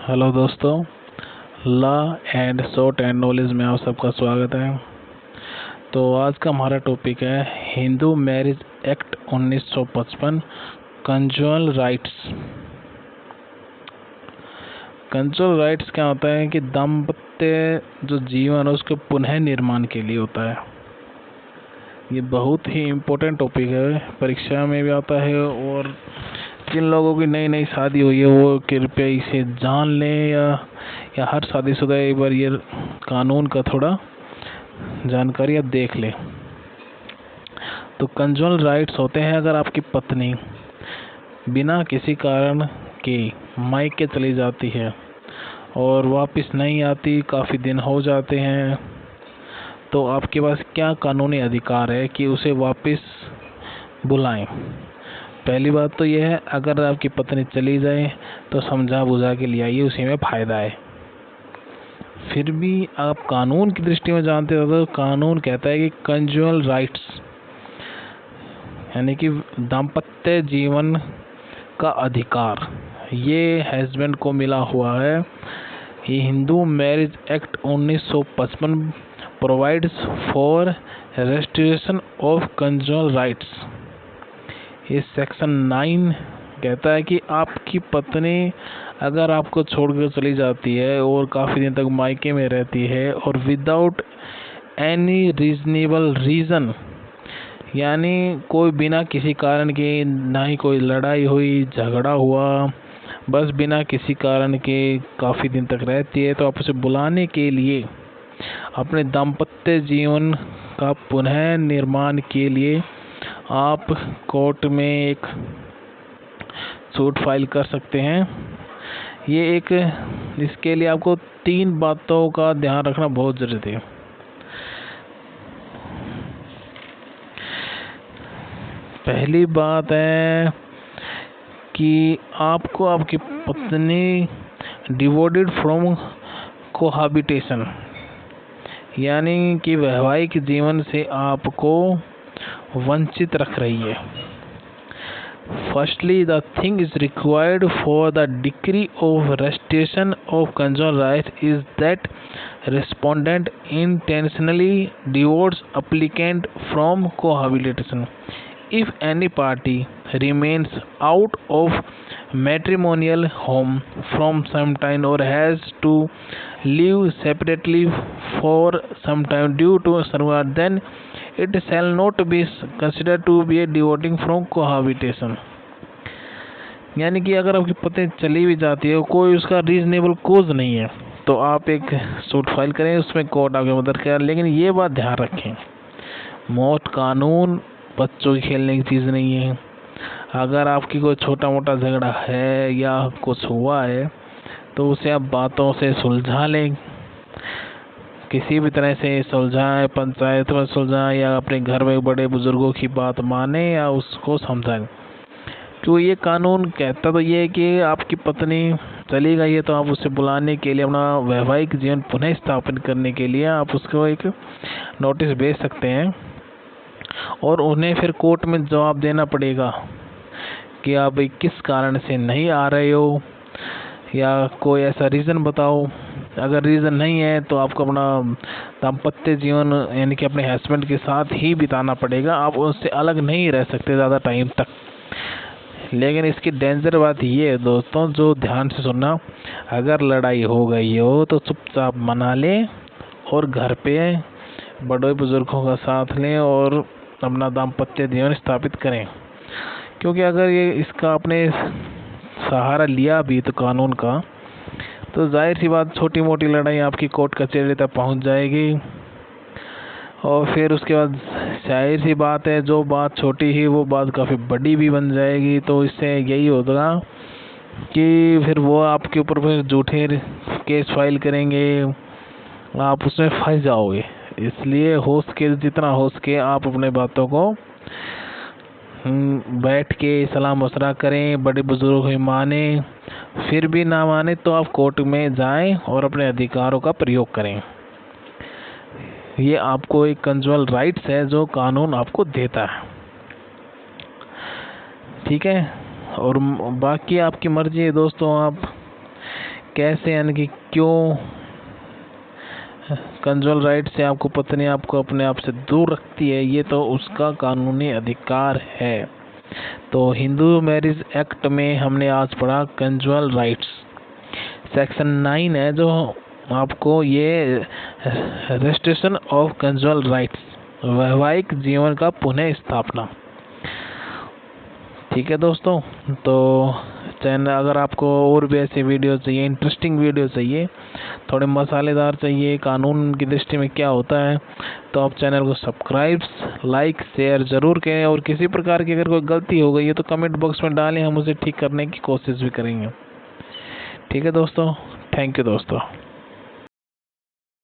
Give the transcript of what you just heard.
Hello दोस्तों, law and short and knowledge में आप सबका स्वागत है। तो आज का हमारा टॉपिक है Hindu marriage act 1955 conjugal rights. Conjugal rights क्या होता है कि दाम्पत्य जो जीवन है उसके पुनः निर्माण के लिए होता है। ये बहुत ही इम्पोर्टेंट टॉपिक है, परीक्षा में भी आता है और जिन लोगों की नई नई शादी हुई है वो कृपया इसे जान लें या हर शादीशुदा एक बार ये कानून का थोड़ा जानकारी आप देख लें। तो कंजुअल राइट्स होते हैं अगर आपकी पत्नी बिना किसी कारण के मायके चली जाती है और वापस नहीं आती, काफ़ी दिन हो जाते हैं, तो आपके पास क्या कानूनी अधिकार है कि उसे वापस बुलाएं। पहली बात तो यह है, अगर आपकी पत्नी चली जाए तो समझा बुझा के ले आइए, उसी में फ़ायदा है। फिर भी आप कानून की दृष्टि में जानते हो तो कानून कहता है कि कंजुअल राइट्स यानी कि दाम्पत्य जीवन का अधिकार ये हस्बैंड को मिला हुआ है। ये Hindu marriage act 1955 provides for restoration of conjugal rights. ये सेक्शन 9 कहता है कि आपकी पत्नी अगर आपको छोड़कर चली जाती है और काफ़ी दिन तक मायके में रहती है और विदाउट एनी रीजनेबल रीज़न, यानी कोई बिना किसी कारण के, ना ही कोई लड़ाई हुई झगड़ा हुआ, बस बिना किसी कारण के काफ़ी दिन तक रहती है, तो आप उसे बुलाने के लिए अपने दाम्पत्य जीवन का पुनः निर्माण के लिए आप कोर्ट में एक सूट फाइल कर सकते हैं। इसके लिए आपको 3 बातों का ध्यान रखना बहुत ज़रूरी है। पहली बात है कि आपको आपकी पत्नी डिवोटेड फ्रॉम कोहाबिटेशन यानी कि वैवाहिक जीवन से आपको वंचित रख रही है। Firstly, the thing is required for the decree of restoration of conjugal rights is that respondent intentionally divorce applicant from cohabitation. If any party remains out of matrimonial home from some time or has to live separately for some time due to survival, then it shall not be considered to be a divorcing from cohabitation। यानी कि अगर आपकी पत्नी चली भी जाती है, कोई उसका रीजनेबल कोज नहीं है, तो आप एक सूट फाइल करें, उसमें कोर्ट आपकी मदद करें। लेकिन ये बात ध्यान रखें, मौत कानून बच्चों की खेलने की चीज़ नहीं है। अगर आपकी कोई छोटा मोटा झगड़ा है या कुछ हुआ है तो उसे आप बातों से सुलझा लें, किसी भी तरह से सुलझाएं, पंचायत में सुलझाएं या अपने घर में बड़े बुजुर्गों की बात माने या उसको समझाएं। तो ये कानून कहता तो ये है कि आपकी पत्नी चली गई है तो आप उसे बुलाने के लिए, अपना वैवाहिक जीवन पुनः स्थापित करने के लिए आप उसको एक नोटिस भेज सकते हैं और उन्हें फिर कोर्ट में जवाब देना पड़ेगा कि आप किस कारण से नहीं आ रहे हो या कोई ऐसा रीज़न बताओ। अगर रीज़न नहीं है तो आपको अपना दाम्पत्य जीवन यानी कि अपने हस्बैंड के साथ ही बिताना पड़ेगा, आप उससे अलग नहीं रह सकते ज़्यादा टाइम तक। लेकिन इसकी डेंजर बात ये है दोस्तों, जो ध्यान से सुनना, अगर लड़ाई हो गई हो तो चुपचाप मना लें और घर पे बड़े बुजुर्गों का साथ लें और अपना दाम्पत्य जीवन स्थापित करें। क्योंकि अगर ये इसका आपने सहारा लिया भी तो कानून का, तो जाहिर सी बात छोटी मोटी लड़ाई आपकी कोर्ट कचहरी तक पहुंच जाएगी और फिर उसके बाद जाहिर सी बात है, जो बात छोटी ही वो बात काफ़ी बड़ी भी बन जाएगी। तो इससे यही होगा कि फिर वो आपके ऊपर फिर झूठे केस फाइल करेंगे, आप उसमें फंस जाओगे। इसलिए जितना हो सके आप अपने बातों को बैठ के सलाह मशवरा करें, बड़े बुजुर्गों की माने, फिर भी ना माने तो आप कोर्ट में जाएं और अपने अधिकारों का प्रयोग करें। ये आपको एक कंजुअल राइट्स है जो कानून आपको देता है, ठीक है। और बाकी आपकी मर्जी है दोस्तों, आप कैसे यानी कि क्यों कंजुगल राइट से आपको पत्नी आपको अपने आप से दूर रखती है, ये तो उसका कानूनी अधिकार है। तो हिंदू मैरिज एक्ट में हमने आज पढ़ा कंजुगल राइट्स। सेक्शन 9 है जो आपको ये रेस्ट्रिक्शन ऑफ कंजुगल राइट्स, वैवाहिक जीवन का पुनः स्थापना। ठीक है दोस्तों, तो चैनल अगर आपको और भी ऐसे वीडियो चाहिए, इंटरेस्टिंग वीडियो चाहिए, थोड़े मसालेदार चाहिए, कानून की दृष्टि में क्या होता है, तो आप चैनल को सब्सक्राइब, लाइक, शेयर ज़रूर करें। और किसी प्रकार की अगर कोई गलती हो गई है तो कमेंट बॉक्स में डालें, हम उसे ठीक करने की कोशिश भी करेंगे। ठीक है दोस्तों, थैंक यू दोस्तों।